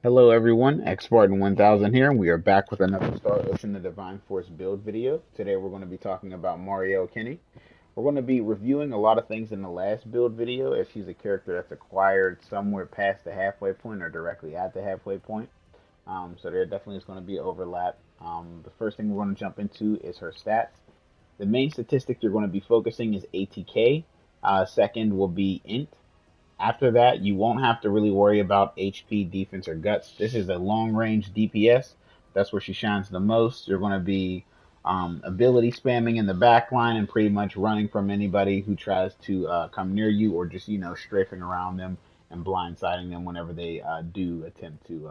Hello everyone, Spartan 1000 here, and we are back with another Star Ocean the Divine Force build video. Today we're going to be talking about Marielle Kinney. We're going to be reviewing a lot of things in the last build video, as she's a character that's acquired somewhere past the halfway point or directly at the halfway point. So there definitely is going to be overlap. The first thing we're going to jump into is her stats. The main statistic you're going to be focusing is ATK. Second will be int. After that, you won't have to really worry about HP, defense, or guts. This is a long range DPS. That's where she shines the most. You're going to be ability spamming in the back line and pretty much running from anybody who tries to come near you, or just, strafing around them and blindsiding them whenever they do attempt to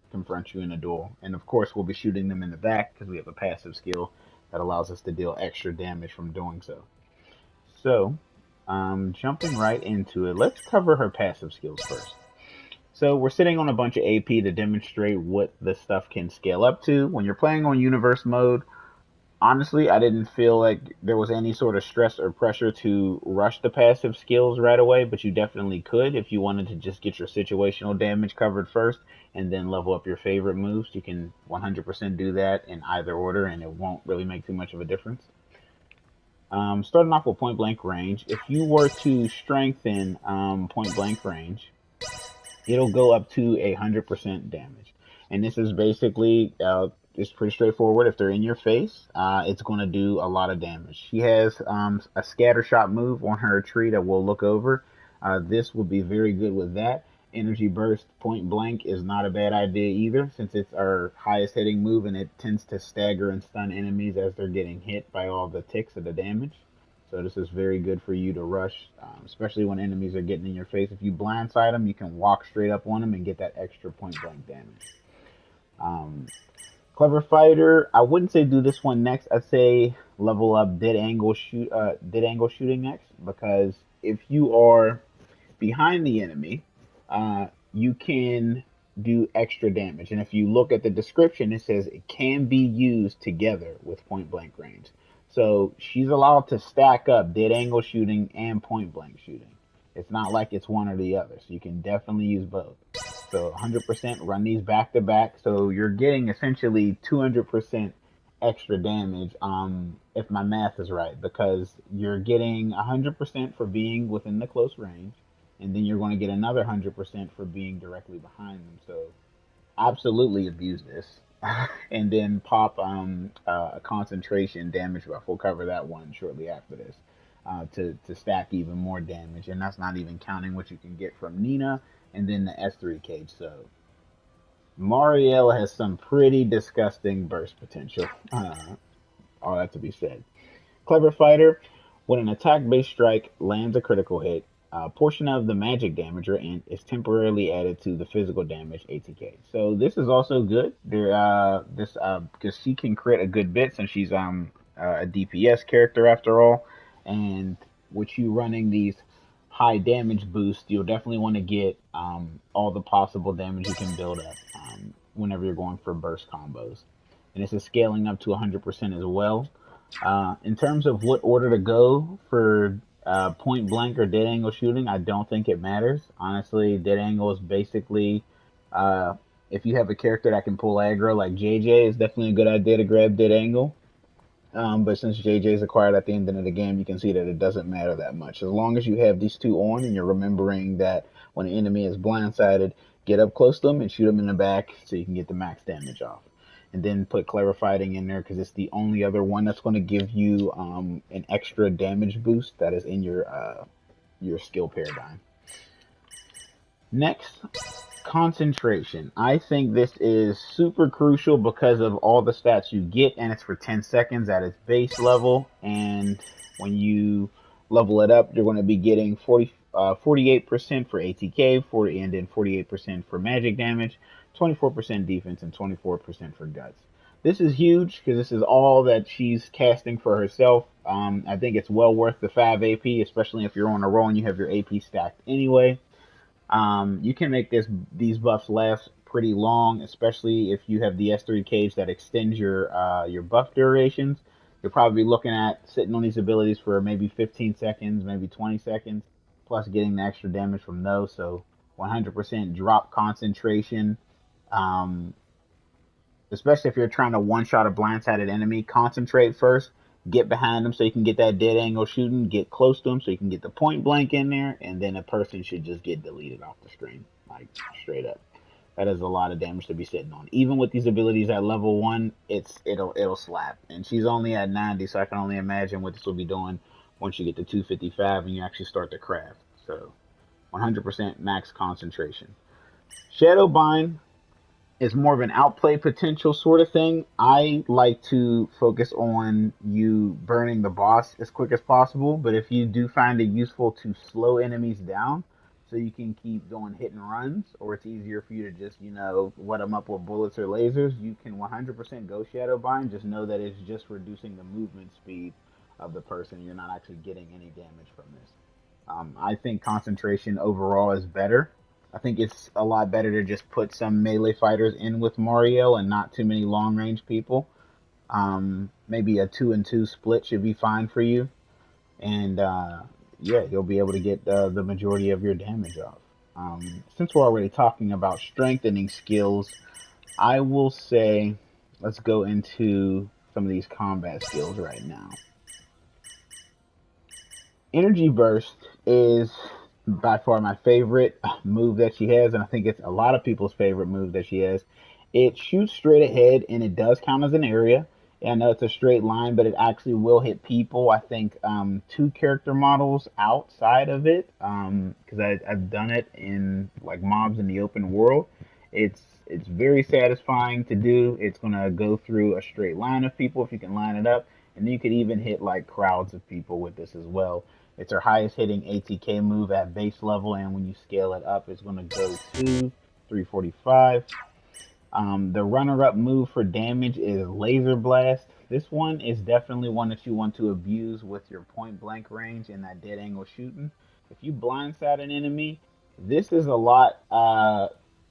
confront you in a duel. And of course, we'll be shooting them in the back because we have a passive skill that allows us to deal extra damage from doing so. So, jumping right into it, let's cover her passive skills first. So we're sitting on a bunch of AP to demonstrate what the stuff can scale up to. When you're playing on universe mode, honestly, I didn't feel like there was any sort of stress or pressure to rush the passive skills right away, but you definitely could if you wanted to just get your situational damage covered first and then level up your favorite moves. You can 100% do that in either order, and it won't really make too much of a difference. Starting off with point blank range, if you were to strengthen point blank range, it'll go up to 100% damage. And this is basically it's pretty straightforward. If they're in your face, it's going to do a lot of damage. She has a scatter shot move on her tree that we'll look over. This would be very good with that. Energy burst point blank is not a bad idea either, since it's our highest hitting move and it tends to stagger and stun enemies as they're getting hit by all the ticks of the damage. So this is very good for you to rush, especially when enemies are getting in your face. If you blindside them, you can walk straight up on them and get that extra point blank damage. Um, Clever Fighter, I wouldn't say do this one next. I'd say level up dead angle shooting next, because if you are behind the enemy, you can do extra damage. And if you look at the description, it says it can be used together with point blank range. So she's allowed to stack up dead angle shooting and point blank shooting. It's not like it's one or the other. So you can definitely use both. So 100% run these back to back. So you're getting essentially 200% extra damage, if my math is right, because you're getting 100% for being within the close range, and then you're going to get another 100% for being directly behind them. So absolutely abuse this. And then pop a concentration damage buff. We'll cover that one shortly after this, to stack even more damage. And that's not even counting what you can get from Nina and then the S3 cage. So Marielle has some pretty disgusting burst potential. All that to be said. Clever Fighter, when an attack-based strike lands a critical hit, a portion of the magic damage or int is temporarily added to the physical damage ATK. So this is also good. This because she can crit a good bit since she's a DPS character after all, and with you running these high damage boosts, you'll definitely want to get all the possible damage you can build up whenever you're going for burst combos. And this is scaling up to 100% as well. In terms of what order to go for point blank or dead angle shooting, I don't think it matters. Honestly, dead angle is basically, uh, if you have a character that can pull aggro like JJ, it's definitely a good idea to grab dead angle. But since JJ is acquired at the end of the game, you can see that it doesn't matter that much. As long as you have these two on and you're remembering that when an enemy is blindsided, get up close to them and shoot them in the back so you can get the max damage off. And then put Clever Fighting in there because it's the only other one that's going to give you an extra damage boost that is in your skill paradigm. Next, concentration. I think this is super crucial because of all the stats you get, and it's for 10 seconds at its base level. And when you level it up, you're going to be getting 48% for ATK, 40, and then 48% for magic damage, 24% defense, and 24% for guts. This is huge because this is all that she's casting for herself. I think it's well worth the 5 AP, especially if you're on a roll and you have your AP stacked anyway. You can make these buffs last pretty long, especially if you have the S3 cage that extends your buff durations. You're probably looking at sitting on these abilities for maybe 15 seconds, maybe 20 seconds, plus getting the extra damage from those. So 100% drop concentration. Um, Especially if you're trying to one shot a blindsided enemy, concentrate first, get behind them so you can get that dead angle shooting, get close to them so you can get the point blank in there, and then a person should just get deleted off the screen, like straight up. That is a lot of damage to be sitting on. Even with these abilities at level 1, it'll slap. And she's only at 90, so I can only imagine what this will be doing once you get to 255 and you actually start the craft. So 100% max concentration. Shadowbind is more of an outplay potential sort of thing. I like to focus on you burning the boss as quick as possible, but if you do find it useful to slow enemies down so you can keep doing hit and runs, or it's easier for you to just, wet them up with bullets or lasers, you can 100% go Shadowbind. Just know that it's just reducing the movement speed of the person. You're not actually getting any damage from this. I think concentration overall is better. I think it's a lot better to just put some melee fighters in with Marielle and not too many long range people. Maybe a 2-and-2 split should be fine for you, and yeah, you'll be able to get the majority of your damage off. Since we're already talking about strengthening skills, I will say let's go into some of these combat skills right now. Energy Burst is by far my favorite move that she has, and I think it's a lot of people's favorite move that she has. It shoots straight ahead, and it does count as an area. And I know it's a straight line, but it actually will hit people. I think 2 character models outside of it, because I've done it in like mobs in the open world. It's very satisfying to do. It's gonna go through a straight line of people if you can line it up, and you could even hit like crowds of people with this as well. It's our highest hitting ATK move at base level, and when you scale it up, it's going to go to 345. The runner-up move for damage is Laser Blast. This one is definitely one that you want to abuse with your point blank range and that dead angle shooting. If you blindside an enemy, this is a lot.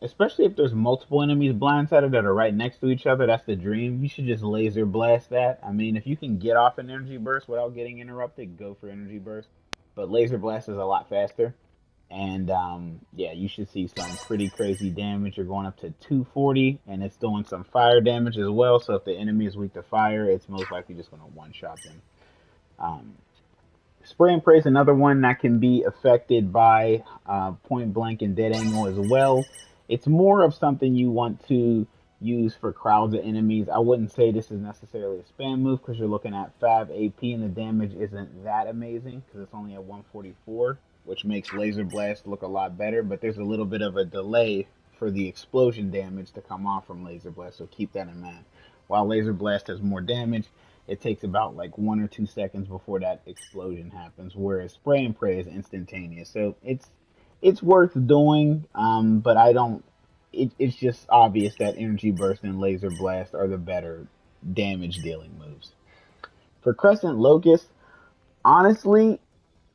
Especially if there's multiple enemies blindsided that are right next to each other, that's the dream. You should just laser blast that. I mean, if you can get off an energy burst without getting interrupted, go for energy burst. But laser blast is a lot faster. And yeah, you should see some pretty crazy damage. You're going up to 240, and it's doing some fire damage as well. So if the enemy is weak to fire, it's most likely just going to one-shot them. Um, Spray and pray is another one that can be affected by point blank and dead angle as well. It's more of something you want to use for crowds of enemies. I wouldn't say this is necessarily a spam move because you're looking at 5 AP and the damage isn't that amazing because it's only at 144, which makes Laser Blast look a lot better. But there's a little bit of a delay for the explosion damage to come off from Laser Blast, so keep that in mind. While Laser Blast has more damage, it takes about like 1 or 2 seconds before that explosion happens, whereas spray and pray is instantaneous. So it's worth doing, but I don't. It's just obvious that energy burst and laser blast are the better damage dealing moves. For Crescent Locust, honestly,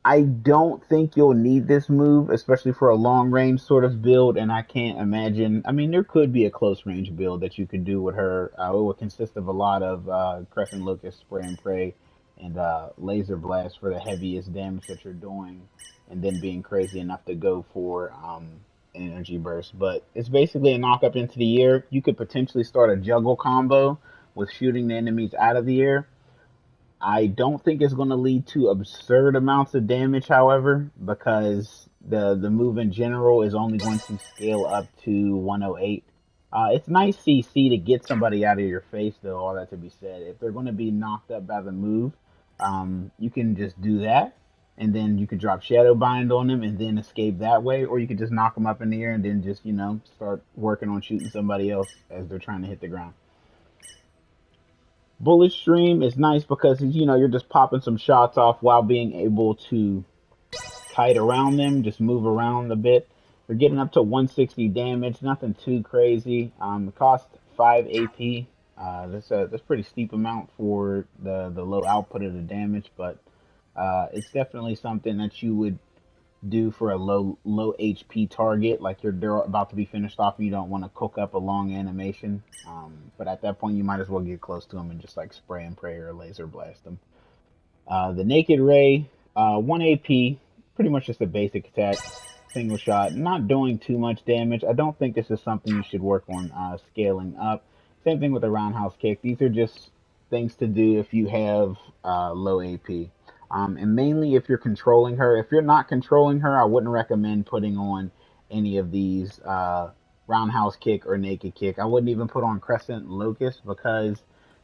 I don't think you'll need this move, especially for a long range sort of build. And I can't imagine. I mean, there could be a close range build that you could do with her. It would consist of a lot of Crescent Locust, Spray and Pray, and Laser Blast for the heaviest damage that you're doing, and then being crazy enough to go for an Energy Burst. But it's basically a knock up into the air. You could potentially start a juggle combo with shooting the enemies out of the air. I don't think it's going to lead to absurd amounts of damage, however, because the move in general is only going to scale up to 108. It's nice CC to get somebody out of your face, though. All that to be said, if they're going to be knocked up by the move, you can just do that, and then you could drop Shadow Bind on them and then escape that way, or you could just knock them up in the air and then just start working on shooting somebody else as they're trying to hit the ground. Bullet Stream is nice because you're just popping some shots off while being able to kite around them, just move around a bit. You're getting up to 160 damage, nothing too crazy. It costs 5 AP. That's pretty steep amount for the low output of the damage, but it's definitely something that you would do for a low HP target, like they're about to be finished off and you don't want to cook up a long animation. But at that point, you might as well get close to them and just like spray and pray or laser blast them. The Naked Ray, 1 AP, pretty much just a basic attack. single shot, not doing too much damage. I don't think this is something you should work on scaling up. Same thing with the roundhouse kick. These are just things to do if you have low AP. And mainly if you're controlling her. If you're not controlling her, I wouldn't recommend putting on any of these roundhouse kick or naked kick. I wouldn't even put on crescent locust because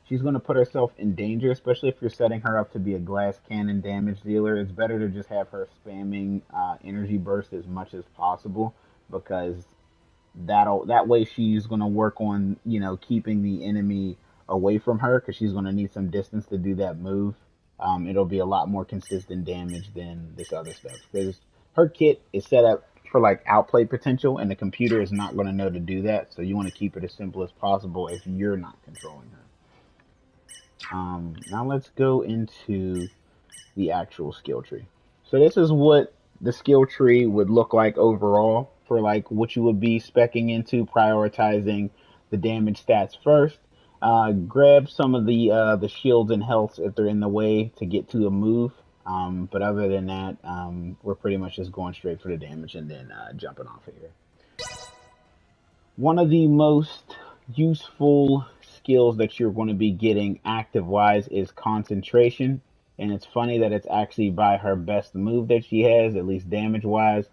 she's going to put herself in danger, especially if you're setting her up to be a glass cannon damage dealer. It's better to just have her spamming energy burst as much as possible because that way she's going to work on keeping the enemy away from her because she's going to need some distance to do that move. It'll be a lot more consistent damage than this other stuff because her kit is set up for like outplay potential, and the computer is not going to know to do that. So you want to keep it as simple as possible if you're not controlling her. Now let's go into the actual skill tree. So this is what the skill tree would look like overall for like what you would be specking into, prioritizing the damage stats first. Grab some of the shields and healths if they're in the way to get to a move. But other than that, we're pretty much just going straight for the damage and then jumping off of here. One of the most useful skills that you're going to be getting active wise is concentration. And it's funny that it's actually by her best move that she has, at least damage wise,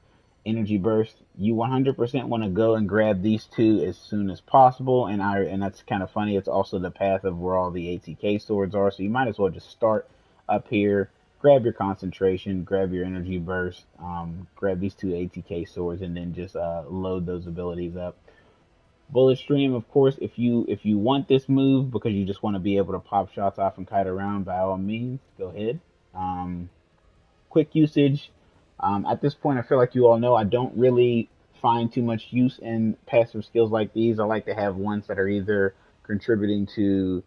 energy burst. You 100% want to go and grab these two as soon as possible. And that's kind of funny. It's also the path of where all the ATK swords are. So you might as well just start up here, grab your concentration, grab your energy burst, grab these two ATK swords, and then just load those abilities up. Bullet stream, of course, if you want this move because you just want to be able to pop shots off and kite around, by all means, go ahead. Quick usage. At this point, I feel like you all know I don't really find too much use in passive skills like these. I like to have ones that are either contributing to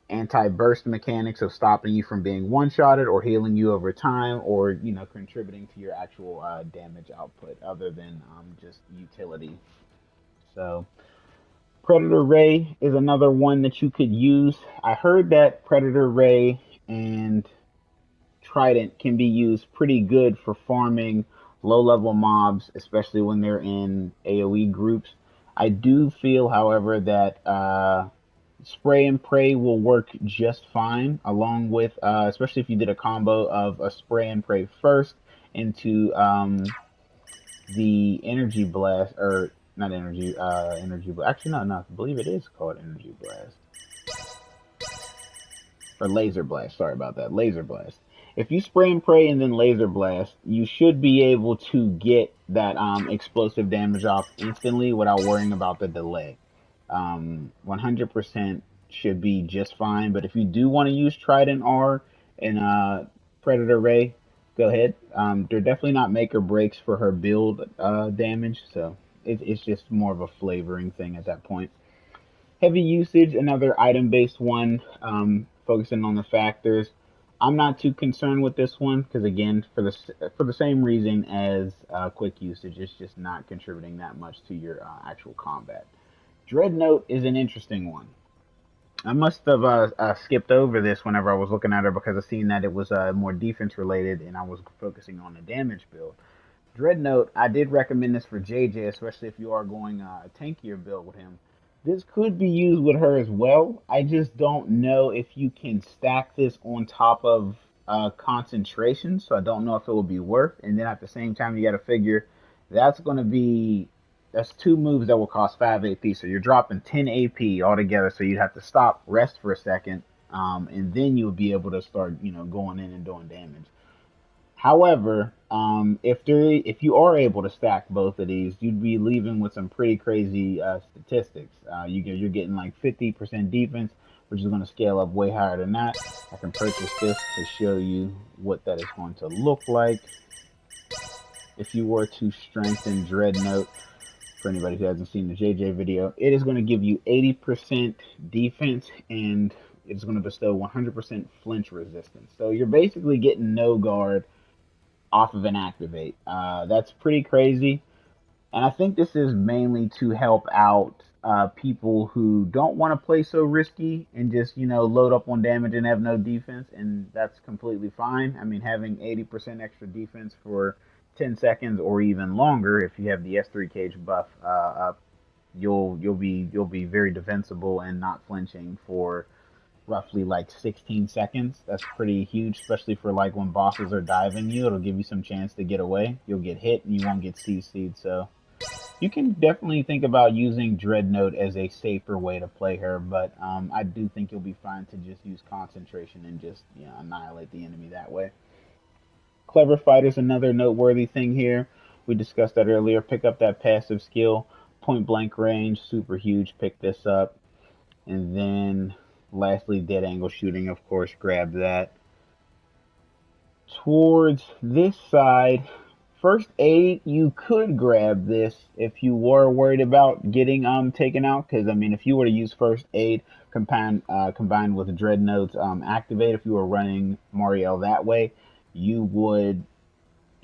anti-burst mechanics of stopping you from being one-shotted or healing you over time, or contributing to your actual damage output other than just utility. So Predator Ray is another one that you could use. I heard that Predator Ray and Trident can be used pretty good for farming low level mobs, especially when they're in AoE groups. I do feel, however, that Spray and Pray will work just fine, along with, especially if you did a combo of a Spray and Pray first into the Energy Blast, or not Energy, Energy Blast. Actually, no, I believe it is called Energy Blast. Or Laser Blast, sorry about that, Laser Blast. If you Spray and Pray and then Laser Blast, you should be able to get that explosive damage off instantly without worrying about the delay. 100% should be just fine, but if you do want to use Trident R and Predator Ray, go ahead. They're definitely not make or breaks for her build damage, so it's just more of a flavoring thing at that point. Heavy usage, another item-based one, focusing on the factors. I'm not too concerned with this one because, again, for the same reason as quick usage, it's just not contributing that much to your actual combat. Dreadnought is an interesting one. I must have skipped over this whenever I was looking at her because I seen that it was more defense related and I was focusing on the damage build. Dreadnought, I did recommend this for JJ, especially if you are going a tankier build with him. This could be used with her as well. I just don't know if you can stack this on top of concentration, so I don't know if it will be worth. And then at the same time, you got to figure that's going to be that's two moves that will cost 5 AP. So you're dropping 10 AP altogether. So you'd have to stop, rest for a second, and then you'll be able to start, going in and doing damage. However, if you are able to stack both of these, you'd be leaving with some pretty crazy statistics. You're getting like 50% defense, which is going to scale up way higher than that. I can purchase this to show you what that is going to look like. If you were to strengthen Dreadnought, for anybody who hasn't seen the JJ video, it is going to give you 80% defense and it's going to bestow 100% flinch resistance. So you're basically getting no guard off of an activate. That's pretty crazy. And I think this is mainly to help out people who don't want to play so risky and just, load up on damage and have no defense. And that's completely fine. I mean, having 80% extra defense for 10 seconds or even longer, if you have the S3 cage buff up, you'll be very defensible and not flinching for roughly like 16 seconds. That's pretty huge, especially for like when bosses are diving you. It'll give you some chance to get away. You'll get hit and you won't get CC'd. So you can definitely think about using Dreadnought as a safer way to play her, but I do think you'll be fine to just use concentration and just annihilate the enemy that way. Clever Fighter's another noteworthy thing here. We discussed that earlier. Pick up that passive skill, point blank range, super huge. Pick this up. And then lastly, dead angle shooting, of course, grab that. Towards this side, first aid, you could grab this if you were worried about getting taken out. Because I mean, if you were to use first aid combined with Dreadnought's activate, if you were running Marielle that way, you would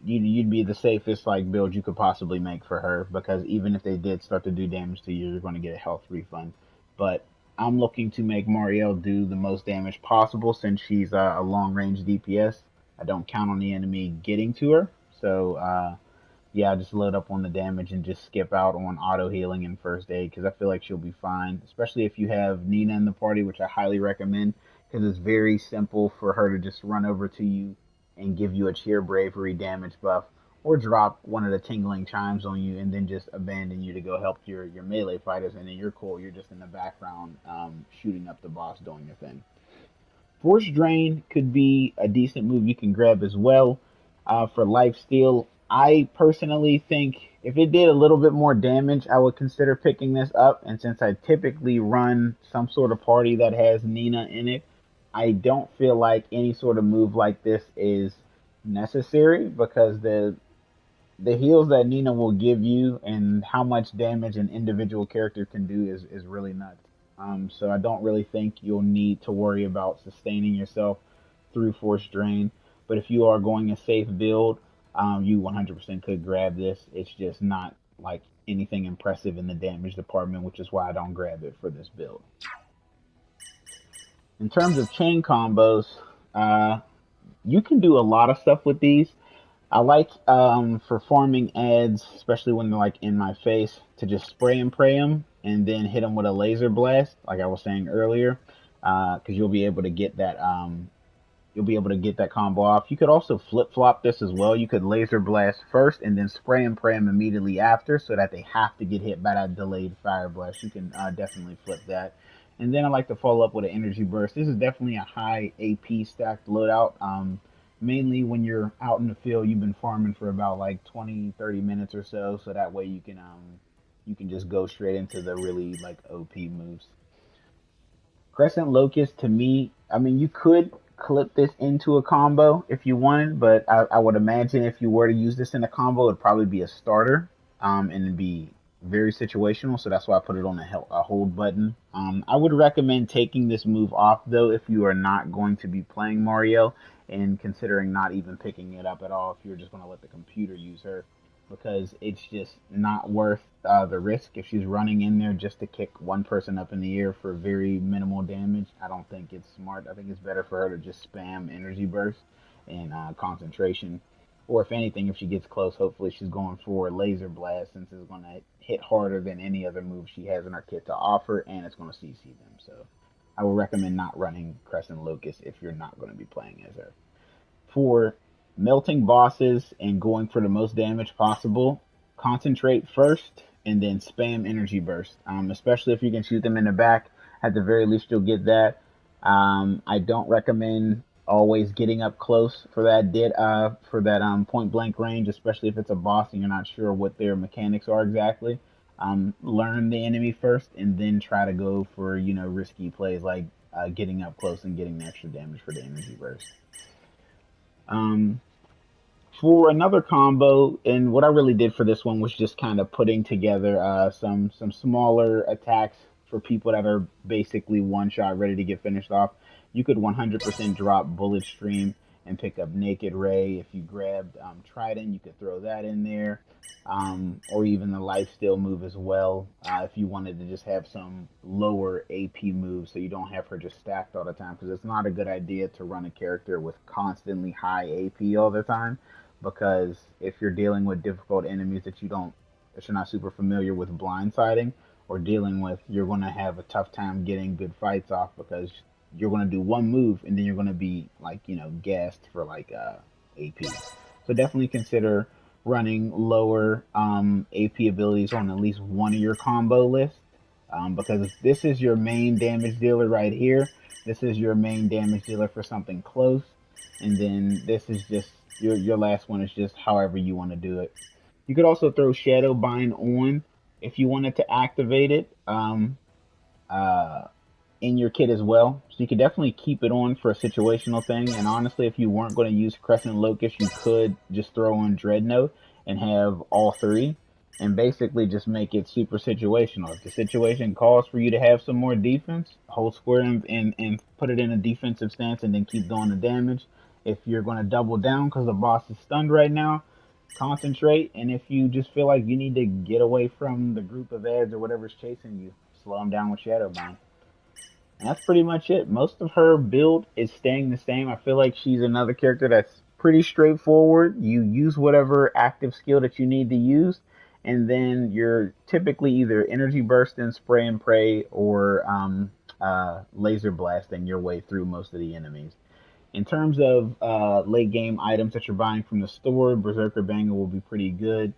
you'd be the safest like build you could possibly make for her, because even if they did start to do damage to you, you're going to get a health refund. But I'm looking to make Marielle do the most damage possible since she's a long range DPS. I don't count on the enemy getting to her, so yeah, just load up on the damage and just skip out on auto healing and first aid because I feel like she'll be fine, especially if you have Nina in the party, which I highly recommend because it's very simple for her to just run over to you and give you a cheer bravery damage buff or drop one of the tingling chimes on you and then just abandon you to go help your melee fighters, and then you're cool. You're just in the background shooting up the boss doing your thing. Force Drain could be a decent move you can grab as well for life steal. I personally think if it did a little bit more damage, I would consider picking this up. And since I typically run some sort of party that has Nina in it, I don't feel like any sort of move like this is necessary because the heals that Nina will give you and how much damage an individual character can do is really nuts. So I don't really think you'll need to worry about sustaining yourself through Force Drain. But if you are going a safe build, you 100% could grab this. It's just not like anything impressive in the damage department, which is why I don't grab it for this build. In terms of chain combos, uh, you can do a lot of stuff with these. I like for farming ads, especially when they're like in my face, to just spray and pray them and then hit them with a laser blast, like I was saying earlier, because you'll be able to get that combo off. You could also flip flop this as well. You could laser blast first and then spray and pray them immediately after, so that they have to get hit by that delayed fire blast. You can definitely flip that. And then I like to follow up with an energy burst. This is definitely a high AP stacked loadout. Mainly when you're out in the field, you've been farming for about like 20, 30 minutes or so, so that way you can just go straight into the really like OP moves. Crescent Locust, to me, I mean, you could clip this into a combo if you wanted, but I would imagine if you were to use this in a combo, it'd probably be a starter, and it'd be very situational. So that's why I put it on a hold button. I would recommend taking this move off though if you are not going to be playing Mario, and considering not even picking it up at all if you're just going to let the computer use her, because it's just not worth the risk. If she's running in there just to kick one person up in the air for very minimal damage, I don't think it's smart. I think it's better for her to just spam energy burst and concentration. Or if anything, if she gets close, hopefully she's going for laser blast, since it's going to hit harder than any other move she has in her kit to offer, and it's going to CC them. So I would recommend not running Crescent Locust if you're not going to be playing as her. For melting bosses and going for the most damage possible, concentrate first and then spam energy burst. Especially if you can shoot them in the back, at the very least you'll get that. I don't recommend always getting up close for that point blank range, especially if it's a boss and you're not sure what their mechanics are exactly. Learn the enemy first and then try to go for risky plays like getting up close and getting the extra damage for the energy burst. Um, for another combo, and what I really did for this one was just kind of putting together some smaller attacks for people that are basically one shot ready to get finished off. You could 100% drop Bullet Stream and pick up Naked Ray. If you grabbed Trident, you could throw that in there, or even the Lifesteal move as well. If you wanted to just have some lower AP moves, so you don't have her just stacked all the time, because it's not a good idea to run a character with constantly high AP all the time. because if you're dealing with difficult enemies that you're not super familiar with blindsiding or dealing with, you're going to have a tough time getting good fights off because you're going to do one move and then you're going to be like, gassed for like AP. So definitely consider running lower AP abilities on at least one of your combo lists, because if this is your main damage dealer right here, this is your main damage dealer for something close, and then this is just your last one is just however you want to do it. You could also throw Shadow Bind on if you wanted to activate it. Uh, in your kit as well. So you could definitely keep it on for a situational thing. And honestly, if you weren't going to use Crescent Locust, you could just throw on Dreadnought and have all three and basically just make it super situational. If the situation calls for you to have some more defense, hold square and put it in a defensive stance and then keep doing the damage. If you're going to double down because the boss is stunned right now, concentrate. And if you just feel like you need to get away from the group of ads or whatever's chasing you, slow them down with Shadowbind. And that's pretty much it. Most of her build is staying the same. I feel like she's another character that's pretty straightforward. You use whatever active skill that you need to use, and then you're typically either energy bursting, spray and pray, or laser blasting your way through most of the enemies. In terms of late game items that you're buying from the store, Berserker Banger will be pretty good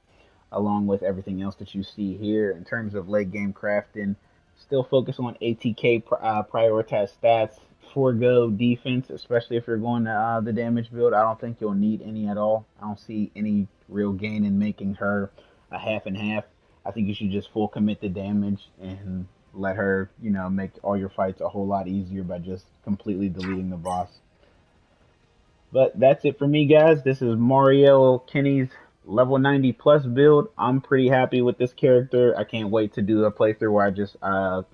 along with everything else that you see here. In terms of late game crafting, still focus on ATK prioritize stats, forego defense, especially if you're going to the damage build. I don't think you'll need any at all. I don't see any real gain in making her a half and half. I think you should just full commit the damage and let her, make all your fights a whole lot easier by just completely deleting the boss. But that's it for me, guys. This is Marielle Kenny's level 90 plus build. I'm pretty happy with this character. I can't wait to do a playthrough where I just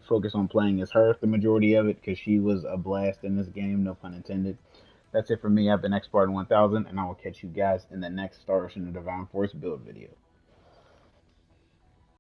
focus on playing as her the majority of it because she was a blast in this game, no pun intended. That's it for me. I've been X 1000, and I will catch you guys in the next Star Ocean of Divine Force build video.